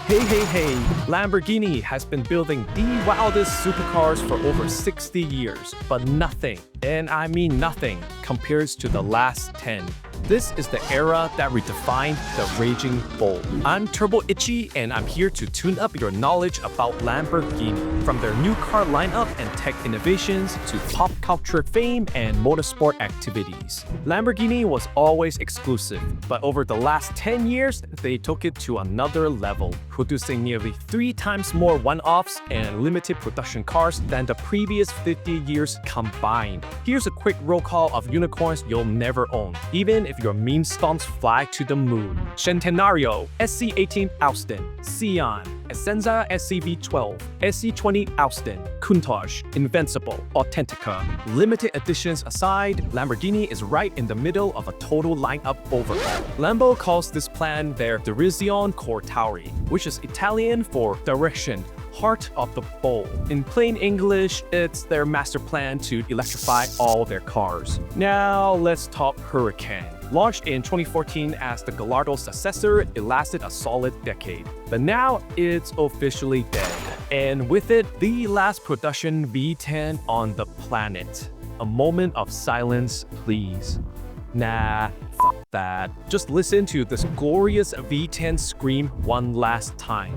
Hey, Lamborghini has been building the wildest supercars for over 60 years, but nothing, and I mean nothing, compares to the last 10. This is the era that redefined the Raging Bull. I'm Turbo Itchy, and I'm here to tune up your knowledge about Lamborghini. From their new car lineup and tech innovations to pop culture fame and motorsport activities. Lamborghini was always exclusive, but over the last 10 years, they took it to another level, producing nearly 3 times more one-offs and limited production cars than the previous 50 years combined. Here's a quick roll call of unicorns you'll never own, even if your meme stomps fly to the moon. Centenario, SC18 Austin, Sion, Essenza SCV12, SC20 Austin, Countach, Invincible, Authentica. Limited editions aside, Lamborghini is right in the middle of a total lineup overhaul. Lambo calls this plan their Dirision Cortauri, which is Italian for direction, heart of the bull. In plain English, it's their master plan to electrify all their cars. Now let's talk Hurricane. Launched in 2014 as the Gallardo's successor, it lasted a solid decade. But now it's officially dead. And with it, the last production V10 on the planet. A moment of silence, please. Nah, f that. Just listen to this glorious V10 scream one last time.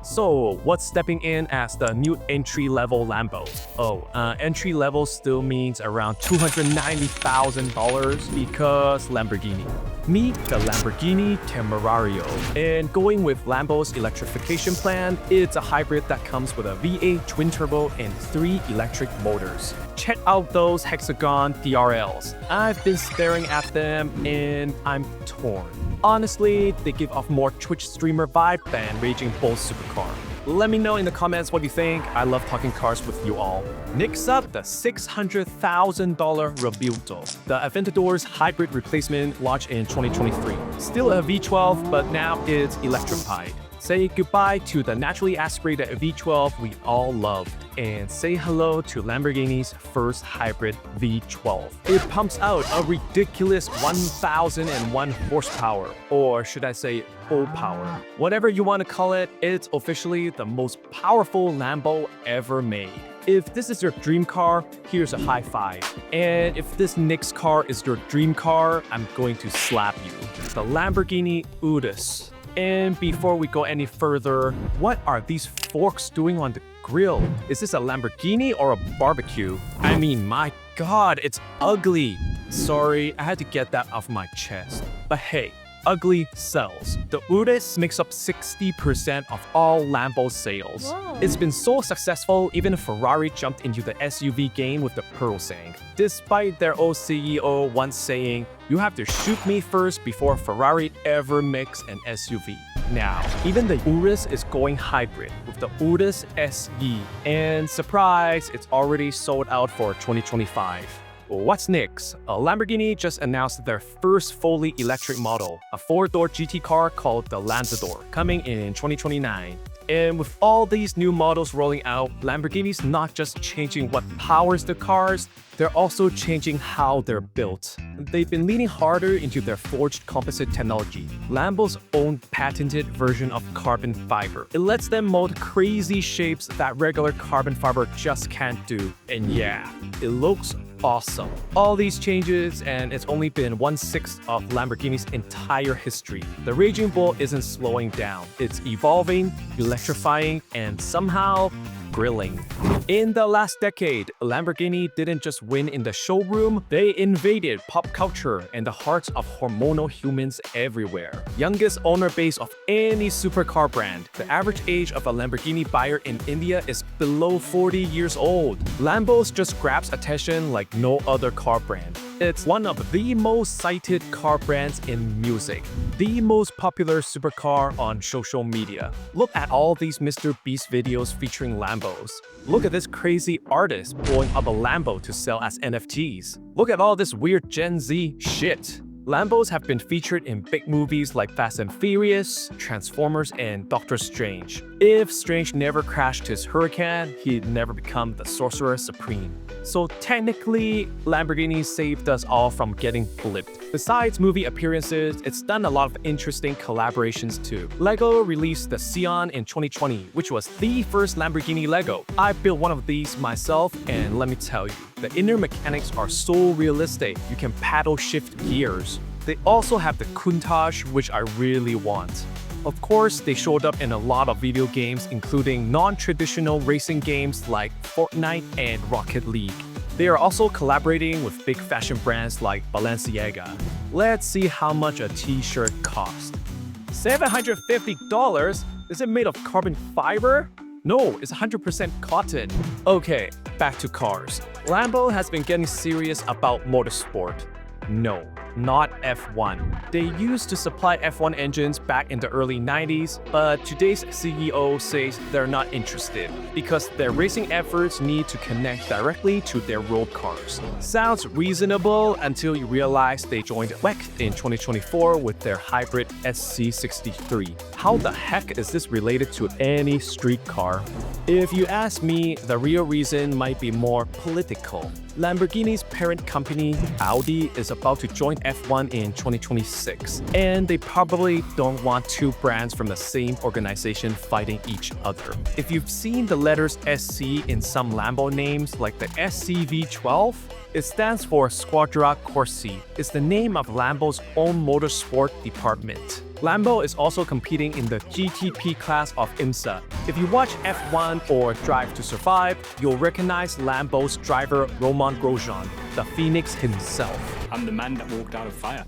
So, what's stepping in as the new entry-level Lambo? Entry-level still means around $290,000 because Lamborghini. Meet the Lamborghini Temerario. And going with Lambo's electrification plan, it's a hybrid that comes with a V8 twin-turbo and 3 electric motors. Check out those hexagon DRLs. I've been staring at them and I'm torn. Honestly, they give off more Twitch streamer vibe than Raging Bull supercar. Let me know in the comments what you think. I love talking cars with you all. Next up, the $600,000 Rebuildo. The Aventador's hybrid replacement launched in 2023. Still a V12, but now it's electrified. Say goodbye to the naturally aspirated V12 we all loved, and say hello to Lamborghini's first hybrid V12. It pumps out a ridiculous 1,001 horsepower, or should I say full power. Whatever you want to call it, it's officially the most powerful Lambo ever made. If this is your dream car, here's a high five. And if this next car is your dream car, I'm going to slap you. The Lamborghini Urus. And before we go any further, what are these forks doing on the grill? Is this a Lamborghini or a barbecue? I mean, my God, it's ugly. Sorry, I had to get that off my chest. But hey, ugly sells. The Urus makes up 60% of all Lambo sales. Whoa. It's been so successful, even Ferrari jumped into the SUV game with the Purosangue. Despite their old CEO once saying, "You have to shoot me first before Ferrari ever makes an SUV." Now, even the Urus is going hybrid with the Urus SE. And surprise, it's already sold out for 2025. What's next? Lamborghini just announced their first fully electric model, a 4-door GT car called the Lanzador, coming in 2029. And with all these new models rolling out, Lamborghini's not just changing what powers the cars, they're also changing how they're built. They've been leaning harder into their forged composite technology, Lambo's own patented version of carbon fiber. It lets them mold crazy shapes that regular carbon fiber just can't do. And yeah, it looks awesome. All these changes, and it's only been 1/6 of Lamborghini's entire history. The Raging Bull isn't slowing down. It's evolving, electrifying, and somehow grilling. In the last decade, Lamborghini didn't just win in the showroom, they invaded pop culture and the hearts of hormonal humans everywhere. Youngest owner base of any supercar brand, the average age of a Lamborghini buyer in India is below 40 years old. Lambo's just grabs attention like no other car brand. It's one of the most cited car brands in music, the most popular supercar on social media. Look at all these Mr. Beast videos featuring Lambos. Look at this crazy artist blowing up a Lambo to sell as NFTs. Look at all this weird Gen Z shit. Lambos have been featured in big movies like Fast and Furious, Transformers, and Doctor Strange. If Strange never crashed his Huracan, he'd never become the Sorcerer Supreme. so technically, Lamborghini saved us all from getting flipped. Besides movie appearances, it's done a lot of interesting collaborations too. Lego released the Sion in 2020, which was the first Lamborghini Lego. I built one of these myself, and let me tell you, the inner mechanics are so realistic, you can paddle shift gears. They also have the Countach, which I really want. Of course, they showed up in a lot of video games, including non-traditional racing games like Fortnite and Rocket League. They are also collaborating with big fashion brands like Balenciaga. Let's see how much a t-shirt costs. $750? Is it made of carbon fiber? No, it's 100% cotton. Okay, back to cars. Lambo has been getting serious about motorsport. No, not F1. They used to supply F1 engines back in the early 90s, but today's CEO says they're not interested because their racing efforts need to connect directly to their road cars. Sounds reasonable until you realize they joined WEC in 2024 with their hybrid SC63. How the heck is this related to any street car? If you ask me, the real reason might be more political. Lamborghini's parent company, Audi, is about to join F1 in 2026, and they probably don't want two brands from the same organization fighting each other. If you've seen the letters SC in some Lambo names, like the SCV12, it stands for Squadra Corsi. It's the name of Lambo's own motorsport department. Lambo is also competing in the GTP class of IMSA. If you watch F1 or Drive to Survive, you'll recognize Lambo's driver Romain Grosjean, the Phoenix himself. I'm the man that walked out of fire.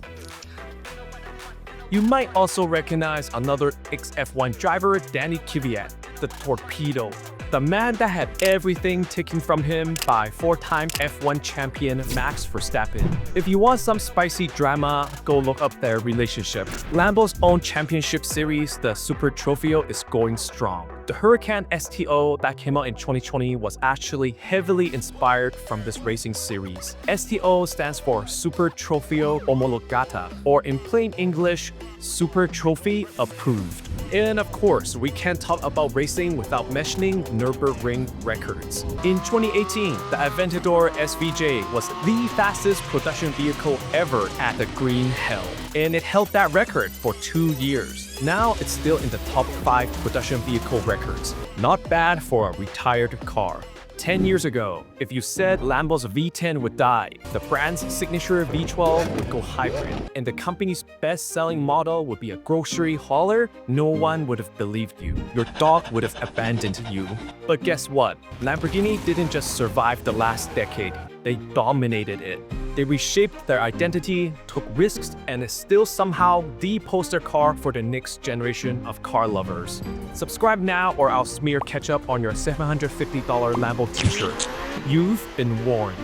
You might also recognize another ex-F1 driver, Danny Kvyat, the Torpedo. The man that had everything taken from him by four-time F1 champion Max Verstappen. If you want some spicy drama, go look up their relationship. Lambo's own championship series, the Super Trofeo, is going strong. The Huracan STO that came out in 2020 was actually heavily inspired from this racing series. STO stands for Super Trofeo Omologata, or in plain English, Super Trophy Approved. And of course, we can't talk about racing without mentioning Nürburgring records. In 2018, the Aventador SVJ was the fastest production vehicle ever at the Green Hell, and it held that record for 2 years. Now it's still in the top 5 production vehicle records. Not bad for a retired car. 10 years ago, if you said Lambo's V10 would die, the brand's signature V12 would go hybrid, and the company's best-selling model would be a grocery hauler, no one would have believed you. Your dog would have abandoned you. But guess what? Lamborghini didn't just survive the last decade, they dominated it. They reshaped their identity, took risks, and is still somehow the poster car for the next generation of car lovers. Subscribe now or I'll smear ketchup on your $750 Lambo t-shirt. You've been warned.